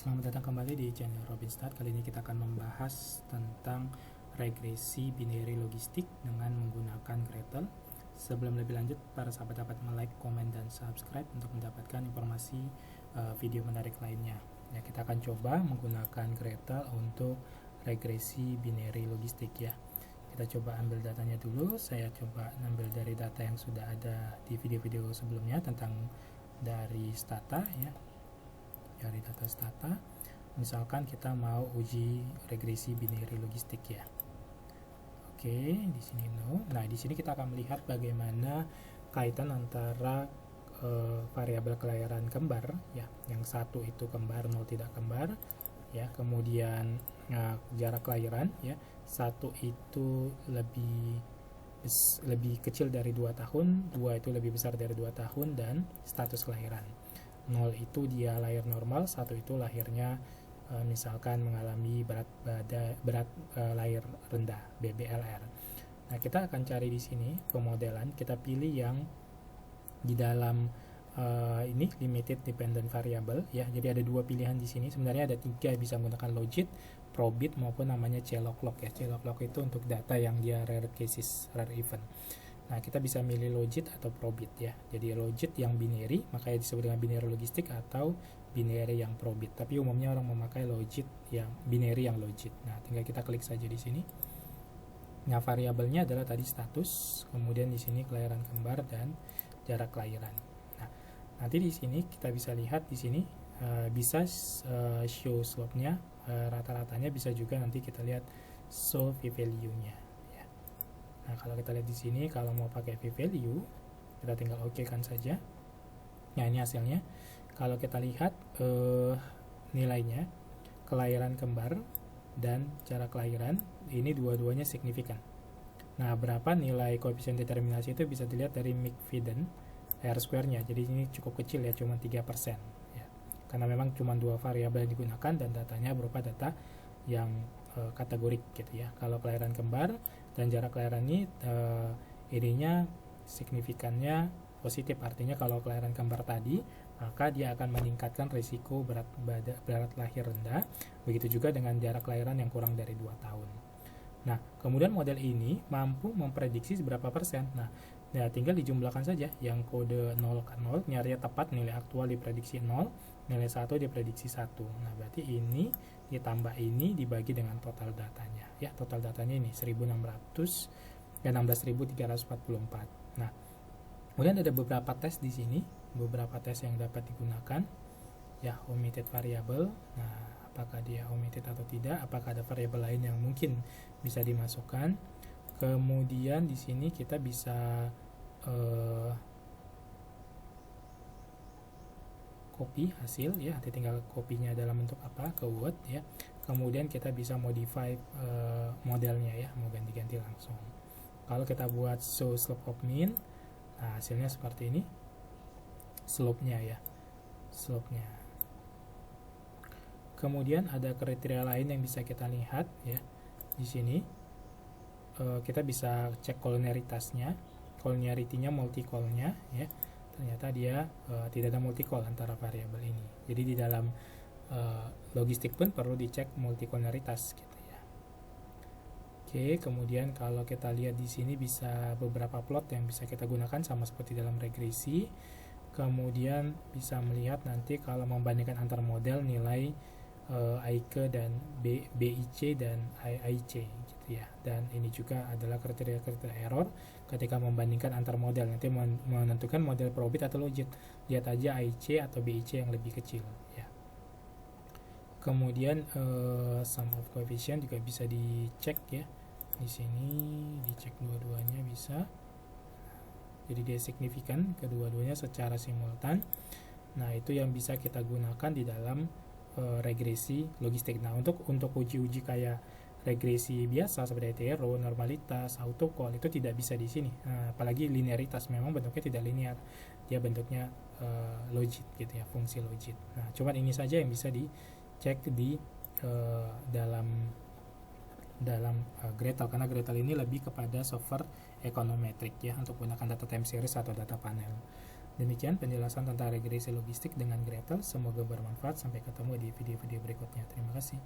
Selamat datang kembali di channel Robinstart. Kali ini kita akan membahas tentang regresi binary logistik dengan menggunakan Gretl. Sebelum lebih lanjut, para sahabat dapat like, komen, dan subscribe untuk mendapatkan informasi video menarik lainnya. Ya, kita akan coba menggunakan Gretl untuk regresi binary logistik ya. Kita coba ambil datanya dulu. Saya coba ambil dari data yang sudah ada di video-video sebelumnya tentang dari Stata ya. Dari data Stata, misalkan kita mau uji regresi binary logistik ya. Oke, di sini no. Nah, di sini kita akan melihat bagaimana kaitan antara variabel kelahiran kembar ya. Yang satu itu kembar, 0 tidak kembar ya. Kemudian jarak kelahiran ya. Satu itu lebih kecil dari 2 tahun, 2 itu lebih besar dari 2 tahun, dan status kelahiran. 0 itu dia lahir normal, 1 itu lahirnya misalkan mengalami berat lahir rendah, BBLR. Nah, kita akan cari di sini pemodelan, kita pilih yang di dalam ini limited dependent variable ya. Jadi ada dua pilihan di sini. Sebenarnya ada 3, bisa menggunakan logit, probit, maupun namanya clock ya. Clock itu untuk data yang dia rare cases, rare event. Nah, kita bisa milih logit atau probit ya. Jadi logit yang binary, makanya disebut dengan binary logistik, atau binary yang probit. Tapi umumnya orang memakai logit yang binary yang logit. Nah, tinggal kita klik saja di sini. Nah, variabelnya adalah tadi status, kemudian di sini kelahiran kembar dan jarak kelahiran. Nah, nanti di sini kita bisa lihat di sini bisa show slope-nya, rata-ratanya, bisa juga nanti kita lihat show p-value-nya. Nah, kalau kita lihat di sini, kalau mau pakai p-value, kita tinggal OK kan saja. Nah, ini hasilnya. Kalau kita lihat nilainya, kelahiran kembar dan jarak kelahiran, ini dua-duanya signifikan. Nah, berapa nilai koefisien determinasi itu bisa dilihat dari McFadden R-square-nya. Jadi ini cukup kecil ya, cuma 3%. Ya. Karena memang cuma 2 variabel yang digunakan dan datanya berupa data yang kategorik gitu ya. Kalau kelahiran kembar dan jarak kelahiran ini ininya signifikannya positif, artinya kalau kelahiran kembar tadi, maka dia akan meningkatkan risiko berat lahir rendah. Begitu juga dengan jarak kelahiran yang kurang dari 2 tahun. Nah, kemudian model ini mampu memprediksi seberapa persen. Nah, ya tinggal dijumlahkan saja. Yang kode 0 ke 0, nyari tepat nilai aktual diprediksi 0, nilai 1 diprediksi 1. Nah, berarti ini ditambah ini dibagi dengan total datanya. Ya, total datanya ini 16.344. Nah, kemudian ada beberapa tes di sini, beberapa tes yang dapat digunakan. Ya, omitted variable. Nah, apakah dia omitted atau tidak? Apakah ada variabel lain yang mungkin bisa dimasukkan? Kemudian di sini kita bisa copy hasil ya, nanti tinggal kopinya dalam bentuk apa, ke Word ya. Kemudian kita bisa modify modelnya ya, mau ganti-ganti langsung. Kalau kita buat show slope of mean, nah hasilnya seperti ini, slope-nya ya, slope-nya. Kemudian ada kriteria lain yang bisa kita lihat ya. Di sini kita bisa cek collinearitasnya, collinearity-nya, multi-call-nya ya. Ternyata dia tidak ada multi-call antara variabel ini. Jadi di dalam logistik pun perlu dicek multi-collinearitas gitu ya. Oke, kemudian kalau kita lihat di sini bisa beberapa plot yang bisa kita gunakan sama seperti dalam regresi. Kemudian bisa melihat nanti kalau membandingkan antar model nilai IK dan BIC dan IC gitu ya. Dan ini juga adalah kriteria error ketika membandingkan antar model, nanti menentukan model probit atau logit. Lihat aja IC atau BIC yang lebih kecil ya. Kemudian sum of coefficient juga bisa dicek ya. Di sini dicek dua-duanya bisa. Jadi dia signifikan kedua-duanya secara simultan. Nah, itu yang bisa kita gunakan di dalam regresi logistik. Nah, untuk uji-uji kayak regresi biasa seperti hetero, normalitas, autocall itu tidak bisa di sini. Nah, apalagi linearitas, memang bentuknya tidak linear. Dia bentuknya logit gitu ya, fungsi logit. Nah, cuman ini saja yang bisa dicek di dalam Gretl, karena Gretl ini lebih kepada software econometric ya, untuk menggunakan data time series atau data panel. Demikian penjelasan tentang regresi logistik dengan Gretel. Semoga bermanfaat. Sampai ketemu di video-video berikutnya. Terima kasih.